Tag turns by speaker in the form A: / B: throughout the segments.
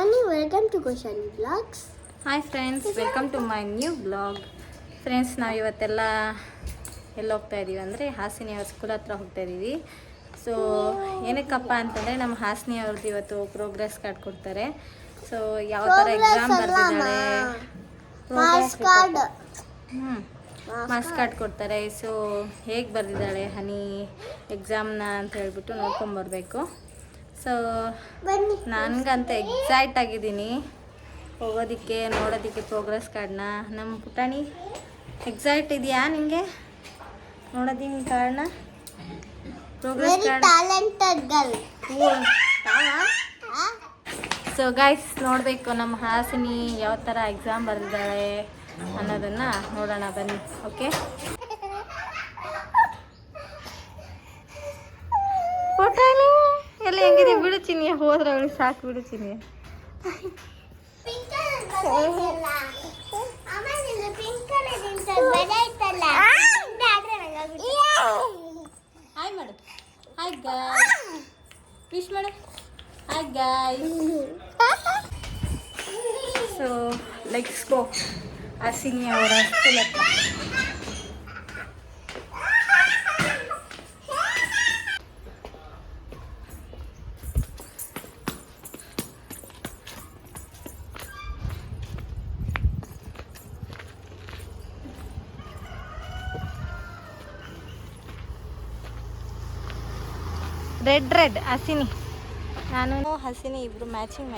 A: morning, welcome to Goshani Vlogs.
B: Hi friends, welcome to my new blog. Friends, ನಾವು ಇವತ್ತೆಲ್ಲ ಎಲ್ಲಿ ಹೋಗ್ತಾ ಇದ್ದೀವಿ ಅಂದರೆ ಹಾಸಿನಿ ಅವ್ರ ಸ್ಕೂಲ್ ಹತ್ರ ಹೋಗ್ತಾ ಇದ್ದೀವಿ. ಸೊ ಏನಕ್ಕಪ್ಪ ಅಂತಂದರೆ ನಮ್ಮ ಹಾಸಿನಿ ಅವ್ರದ್ದು ಇವತ್ತು ಪ್ರೋಗ್ರೆಸ್ ಕಾರ್ಡ್ ಕೊಡ್ತಾರೆ. ಸೊ ಯಾವ ಥರ ಎಕ್ಸಾಮ್ ಬರೆದಿದ್ದಾಳೆ, ಮಾರ್ಕ್ಸ್ ಕಾರ್ಡ್ ಕೊಡ್ತಾರೆ. ಸೊ ಹೇಗೆ ಬರೆದಿದ್ದಾಳೆ ಹನಿ ಎಕ್ಸಾಮ್ನ ಅಂತ ಹೇಳ್ಬಿಟ್ಟು ನೋಡ್ಕೊಂಬರ್ಬೇಕು. ಸೊ ನನಗಂತ ಎಕ್ಸೈಟ್ ಆಗಿದ್ದೀನಿ ಹೋಗೋದಕ್ಕೆ, ನೋಡೋದಕ್ಕೆ ಪ್ರೋಗ್ರೆಸ್ ಕಾರ್ಡ್ನ. ನಮ್ಮ ಪುಟಾಣಿ ಎಕ್ಸೈಟ್ ಇದೆಯಾ ನಿಮಗೆ ನೋಡೋದಕ್ಕೆ ಕಾರ್ಡ್ನ? Progress card. ಸೊ ಗೈಸ್, ನೋಡಬೇಕು ನಮ್ಮ ಹಾಸಿನಿ ಯಾವ ಥರ ಎಕ್ಸಾಮ್ ಬರೆದಿದ್ದಾಳೆ ಅನ್ನೋದನ್ನು ನೋಡೋಣ ಬನ್ನಿ. ಓಕೆ, ಪುಟಾಣಿ ಎಲ್ಲ ಹೆಂಗಿದೆ? ಬಿಡು ಚಿನ್ನಿ, ಹೋದ್ರೆ ಅವಳಿಗೆ ಸಾಕು. ಬಿಡು ಚಿನ್ನಿ. ಹಾಯ್ ಮಾಡು. ಹಾಯ್ ಗಾಯ್ಸ್, ವಿಶ್ ಮಾಡು. Hi guys. So let's go Hasini ಅವರ ಸ್ಕೂಲ್ ಹತ್ರ. ರೆಡ್ ಹಸಿನಿ, ನಾನು ಹಸಿನಿ ಇಬ್ರು ಮ್ಯಾಚಿಂಗ್.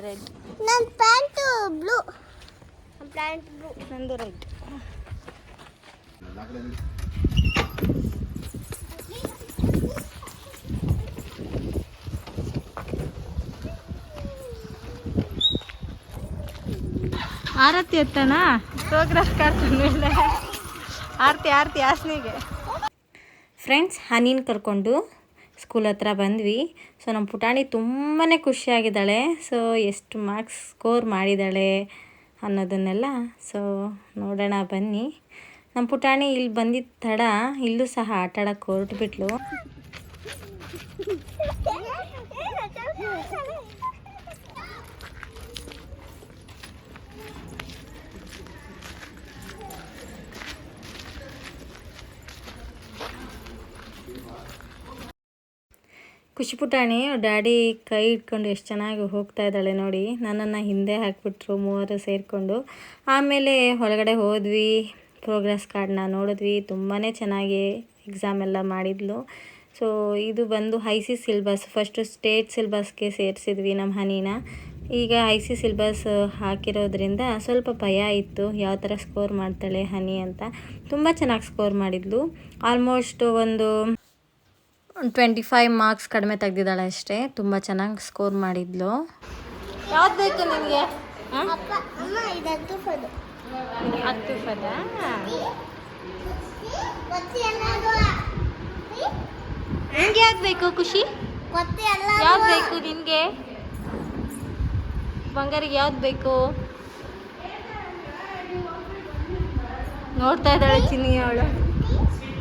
B: ರೆಡ್
A: ನನ್ನ ಪ್ಯಾಂಟ್ ಬ್ಲೂ,
B: ನಂದು ರೆಡ್. ಆರತಿ ಎತ್ತಣ ಪ್ರೋಗ್ರೆಸ್ ಕಾರ್ಡ್ ಮೇಲೆ. ಆರತಿ ಹಾಸನಿಗೆ. ಫ್ರೆಂಡ್ಸ್, ಹನಿನ ಕರ್ಕೊಂಡು ಸ್ಕೂಲ್ ಹತ್ರ ಬಂದ್ವಿ. ಸೊ ನಮ್ಮ ಪುಟಾಣಿ ತುಂಬಾ ಖುಷಿಯಾಗಿದ್ದಾಳೆ. ಸೊ ಎಷ್ಟು ಮಾರ್ಕ್ಸ್ ಸ್ಕೋರ್ ಮಾಡಿದ್ದಾಳೆ ಅನ್ನೋದನ್ನೆಲ್ಲ ಸೊ ನೋಡೋಣ ಬನ್ನಿ. ನಮ್ಮ ಪುಟಾಣಿ ಇಲ್ಲಿ ಬಂದಿದ್ದ ತಡ ಇಲ್ಲೂ ಸಹ ಆಟಾಡೋಕ್ಕೆ ಹೊರಟುಬಿಟ್ಲು. ಖುಷಿ ಪುಟಾಣಿ ಡ್ಯಾಡಿ ಕೈ ಇಟ್ಕೊಂಡು ಎಷ್ಟು ಚೆನ್ನಾಗಿ ಹೋಗ್ತಾ ಇದ್ದಾಳೆ ನೋಡಿ. ನನ್ನನ್ನು ಹಿಂದೆ ಹಾಕಿಬಿಟ್ರು ಮೂವರು ಸೇರಿಕೊಂಡು. ಆಮೇಲೆ ಹೊರಗಡೆ ಹೋದ್ವಿ, ಪ್ರೋಗ್ರೆಸ್ ಕಾರ್ಡ್ನ ನೋಡಿದ್ವಿ. ತುಂಬಾ ಚೆನ್ನಾಗಿ ಎಕ್ಸಾಮ್ ಎಲ್ಲ ಮಾಡಿದ್ಲು. ಸೊ ಇದು ಬಂದು IC ಸಿಲೆಬಸ್. ಫಸ್ಟು ಸ್ಟೇಟ್ ಸಿಲೆಬಸ್ಗೆ ಸೇರಿಸಿದ್ವಿ ನಮ್ಮ ಹನಿನ. ಈಗ IC ಸಿಲೆಬಸ್ ಹಾಕಿರೋದ್ರಿಂದ ಸ್ವಲ್ಪ ಭಯ ಇತ್ತು ಯಾವ ಥರ ಸ್ಕೋರ್ ಮಾಡ್ತಾಳೆ ಹನಿ ಅಂತ. ತುಂಬ ಚೆನ್ನಾಗಿ ಸ್ಕೋರ್ ಮಾಡಿದ್ಲು. ಆಲ್ಮೋಸ್ಟ್ ಒಂದು 25 ಮಾರ್ಕ್ಸ್ ಕಡಿಮೆ ತೆಗ್ದಿದ್ದಾಳೆ ಅಷ್ಟೇ. ತುಂಬ ಚೆನ್ನಾಗಿ ಸ್ಕೋರ್ ಮಾಡಿದ್ಲು. ಯಾವ್ದು ಬೇಕು ನಿನಗೆ?
A: 10
B: ಪದ. ನಿಂಗೆ ಯಾವ್ದು ಬೇಕು ಖುಷಿ? ಯಾವ್ದು ಬೇಕು ನಿನಗೆ? ಬಂಗಾರಿಗೆ ಯಾವ್ದು ಬೇಕು? ನೋಡ್ತಾ ಇದ್ದಾಳೆ ಚಿನ್ನಿ ಅವಳು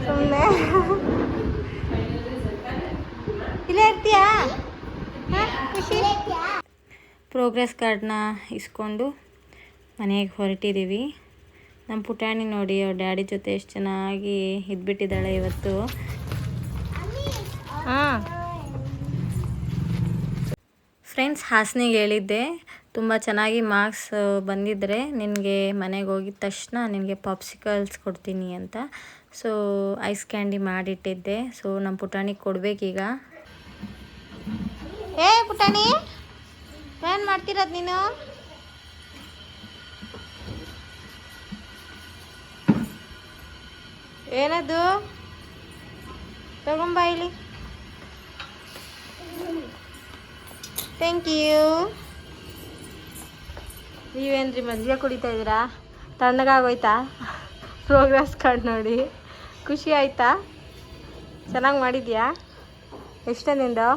B: ಸುಮ್ಮನೆ. ಇಲ್ಲೇ ಇರ್ತೀಯಾ ಖುಷಿ? ಪ್ರೋಗ್ರೆಸ್ ಕಾರ್ಡ್ನ ಇಸ್ಕೊಂಡು ಮನೆಗೆ ಹೊರಟಿದ್ದೀವಿ. ನಮ್ಮ ಪುಟಾಣಿ ನೋಡಿ ಅವ್ರ ಡ್ಯಾಡಿ ಜೊತೆ ಎಷ್ಟು ಚೆನ್ನಾಗಿ ಇದ್ಬಿಟ್ಟಿದ್ದಾಳೆ ಇವತ್ತು. ಹಾಂ ಫ್ರೆಂಡ್ಸ್, ಹಾಸನಿಗೆ ಹೇಳಿದ್ದೆ ತುಂಬ ಚೆನ್ನಾಗಿ ಮಾರ್ಕ್ಸ್ ಬಂದಿದ್ದರೆ ನಿನಗೆ ಮನೆಗೆ ಹೋಗಿದ ತಕ್ಷಣ ನಿನಗೆ ಪಾಪ್ಸಿಕಲ್ಸ್ ಕೊಡ್ತೀನಿ ಅಂತ. ಸೊ ಐಸ್ ಕ್ಯಾಂಡಿ ಮಾಡಿಟ್ಟಿದ್ದೆ. ಸೊ ನಮ್ಮ ಪುಟಾಣಿಗೆ ಕೊಡಬೇಕೀಗ. ಏ ಪುಟಾಣಿ, ಏನು ಮಾಡ್ತಿರೋದು ನೀನು? ಏನದು? ತಗೊಂಬ ಇಲ್ಲಿ. Thank you. ನೀವೇನ್ರಿ ಮಜ್ಜಿಗೆ ಕುಡಿತಾ ಇದ್ದೀರಾ? ತಣ್ಣಗಾಗೋಯ್ತಾ ಪ್ರೋಗ್ರೆಸ್ ಕಾರ್ಡ್ ನೋಡಿ? ಖುಷಿ ಆಯಿತಾ? ಚೆನ್ನಾಗಿ ಮಾಡಿದ್ಯಾ? ಎಷ್ಟೇ ನಿಂದು?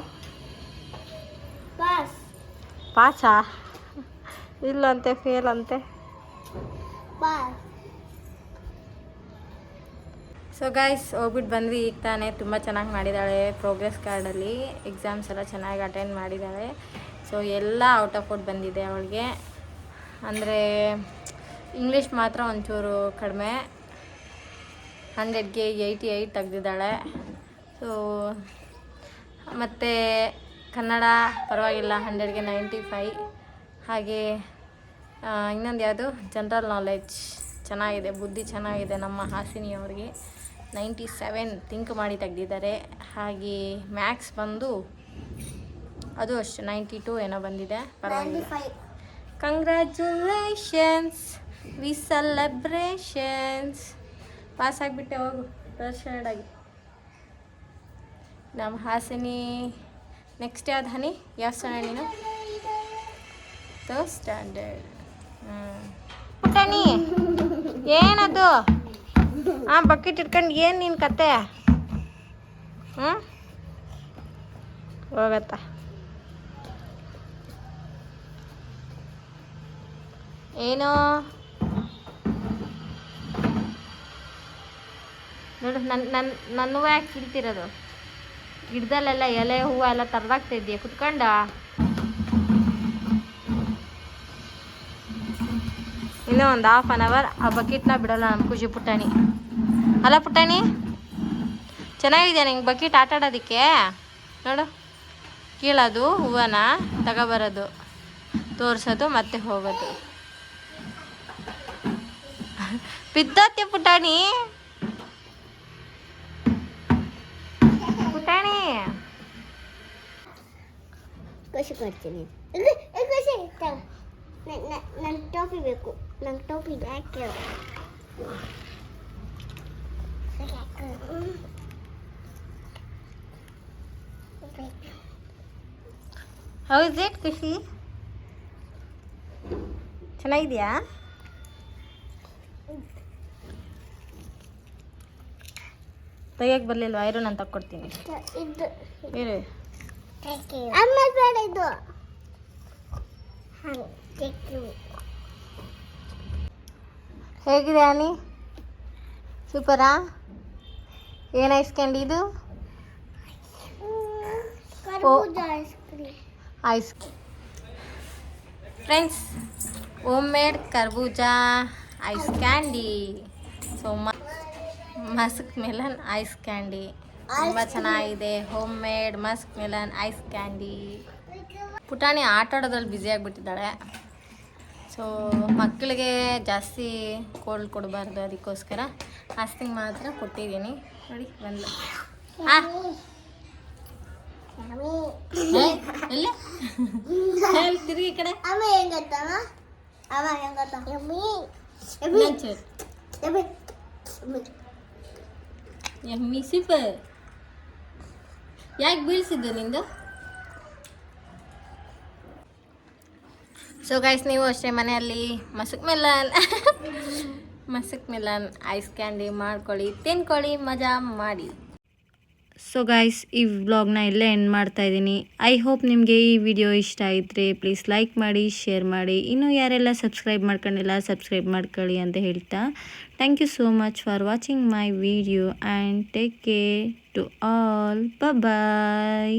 B: ಪಾಸಾ? ಇಲ್ಲಂತೆ, ಫೇಲ್ ಅಂತೆ. ಸೊ ಗೈಸ್, ಹೋಗ್ಬಿಟ್ಟು ಬಂದ್ವಿ ಈಗ ತಾನೇ. ತುಂಬ ಚೆನ್ನಾಗಿ ಮಾಡಿದ್ದಾಳೆ ಪ್ರೋಗ್ರೆಸ್ ಕಾರ್ಡಲ್ಲಿ. ಎಕ್ಸಾಮ್ಸ್ ಎಲ್ಲ ಚೆನ್ನಾಗಿ ಅಟೆಂಡ್ ಮಾಡಿದ್ದಾಳೆ. ಸೊ ಎಲ್ಲ ಔಟ್ ಆಫ್ ಔಟ್ ಬಂದಿದೆ ಅವಳಿಗೆ. ಅಂದರೆ ಇಂಗ್ಲೀಷ್ ಮಾತ್ರ ಒಂಚೂರು ಕಡಿಮೆ, 100ಗೆ 88 ತೆಗ್ದಿದ್ದಾಳೆ. ಸೊ ಮತ್ತು ಕನ್ನಡ ಪರವಾಗಿಲ್ಲ, 100ಗೆ 95. ಹಾಗೆ ಇನ್ನೊಂದು ಯಾವುದು, ಜನರಲ್ ನಾಲೆಡ್ಜ್ ಚೆನ್ನಾಗಿದೆ, ಬುದ್ಧಿ ಚೆನ್ನಾಗಿದೆ ನಮ್ಮ ಹಾಸಿನಿ ಅವ್ರಿಗೆ, 97 ಥಿಂಕ್ ಮಾಡಿ ತೆಗ್ದಿದ್ದಾರೆ. ಹಾಗೆ ಮ್ಯಾಥ್ಸ್ ಬಂದು ಅದು ಅಷ್ಟು 92 ಏನೋ ಬಂದಿದೆ, ಪರವಾಗಿಲ್ಲ. Congratulations, we celebrations. ಪಾಸ್ ಆಗಿಬಿಟ್ಟೆ, ಹೋಗು ಆಗಿ. ನಮ್ಮ ಹಾಸಿನಿ ನೆಕ್ಸ್ಟ್ ಯಾವ್ದು ಹನಿ, ಯಾವ ಸ್ಟ್ಯಾಂಡರ್ಡ್ ನೀನು? Third standard. ಪುಟಾಣಿ ಏನದು? ಬಕೆಟ್ ಇಟ್ಕೊಂಡು ಏನು ನಿನ್ನ ಕತೆ? ಹೋಗತ್ತ. ಏನೋ ನೋಡು, ನನ್ನ ಯಾಕೆ ಕಿಡ್ತಿರೋದು? ಗಿಡದಲ್ಲೆಲ್ಲ ಎಲೆ ಹೂವು ಎಲ್ಲ ತರದಾಗ್ತಾ ಇದೆಯಾ ಕುತ್ಕೊಂಡ? ಇನ್ನೂ ಒಂದು ಹಾಫ್ ಆನ್ ಅವರ್ ಆ ಬಕೆಟ್ನ ಬಿಡೋಲ್ಲ ನಮ್ಮ ಖುಷಿ ಪುಟಾಣಿ. ಅಲ್ಲ ಪುಟಾಣಿ, ಚೆನ್ನಾಗಿದೆಯಾ ನಿಂಗೆ ಬಕೆಟ್ ಆಟ ಆಡೋದಕ್ಕೆ? ನೋಡು, ಕೀಳೋದು, ಹೂವನ ತಗೊಬರೋದು, ತೋರಿಸೋದು, ಮತ್ತೆ ಹೋಗೋದು. ಬಿದ್ದೋತ್ಯ ಪುಟಾಣಿ, ಪುಟಾಣಿ
A: ಖುಷಿ ಕೊಡ್ತೀನಿ. ನನ್ನ ಟೋಪಿ ಬೇಕು, ನಂಗೆ ಟೋಪಿ ಯಾಕೆ?
B: ಹೌ ಇಸ್ ಇಟ್ ಖುಷಿ? ಚೆನ್ನಾಗಿದೆಯಾ? ತೆಗಿಯಕ್ಕೆ ಬರಲಿಲ್ವಾ? ಐರು ನಾನು ತಕ್ಕೊಡ್ತೀನಿ. ಬೇರೆ
A: ಅಮ್ಮ ಬೇಡ, ಇದು
B: ಹೇಗಿದೆ ಆನಿ? ಸೂಪರಾ? ಏನು ಐಸ್ ಕ್ಯಾಂಡಿ ಇದು? ಐಸ್ ಫ್ರೆಂಡ್ಸ್, ಹೋಮ್ ಮೇಡ್ ಕರ್ಬೂಜಾ ice candy. So musk melon ice candy ತುಂಬ ಚೆನ್ನಾಗಿದೆ. Home made musk melon ice candy. ಪುಟಾಣಿ ಆಟ ಆಡೋದ್ರಲ್ಲಿ ಬ್ಯುಸಿ ಆಗಿಬಿಟ್ಟಿದ್ದಾಳೆ. ಸೊ ಮಕ್ಕಳಿಗೆ ಜಾಸ್ತಿ ಕೋಲ್ಡ್ ಕೊಡಬಾರ್ದು, ಅದಕ್ಕೋಸ್ಕರ ಹಾಸ್ತಿಗೆ ಮಾತ್ರ ಕೊಟ್ಟಿದ್ದೀನಿ. ನೋಡಿ ಬಂದು ತಿರುಗಿ ಕಡೆ ಎಮ್ಮಿ ಸೂಪರ್. ಯಾಕೆ ಬೀಳ್ಸಿದ್ದು ನಿಂದು? ಸೊ ಗೈಸ್, ನೀವು ಅಷ್ಟೇ ಮನೆಯಲ್ಲಿ ಮಸ್ಕ್ ಮೆಲನ್ ಐಸ್ ಕ್ಯಾಂಡಿ ಮಾಡ್ಕೊಳ್ಳಿ, ತಿನ್ಕೊಳ್ಳಿ, ಮಜಾ ಮಾಡಿ. ಸೊ ಗೈಸ್, ಈ ವ್ಲಾಗ್ನ ಇಲ್ಲೇ ಎಂಡ್ ಮಾಡ್ತಾ ಇದ್ದೀನಿ. ಐ ಹೋಪ್ ನಿಮಗೆ ಈ ವಿಡಿಯೋ ಇಷ್ಟ ಆಗಿದ್ರೆ ಪ್ಲೀಸ್ ಲೈಕ್ ಮಾಡಿ, ಶೇರ್ ಮಾಡಿ. ಇನ್ನೂ ಯಾರೆಲ್ಲ ಸಬ್ಸ್ಕ್ರೈಬ್ ಮಾಡ್ಕೊಂಡಿಲ್ಲ ಸಬ್ಸ್ಕ್ರೈಬ್ ಮಾಡ್ಕೊಳ್ಳಿ ಅಂತ ಹೇಳ್ತಾ, thank you so much for watching my video and take care to all. Bye.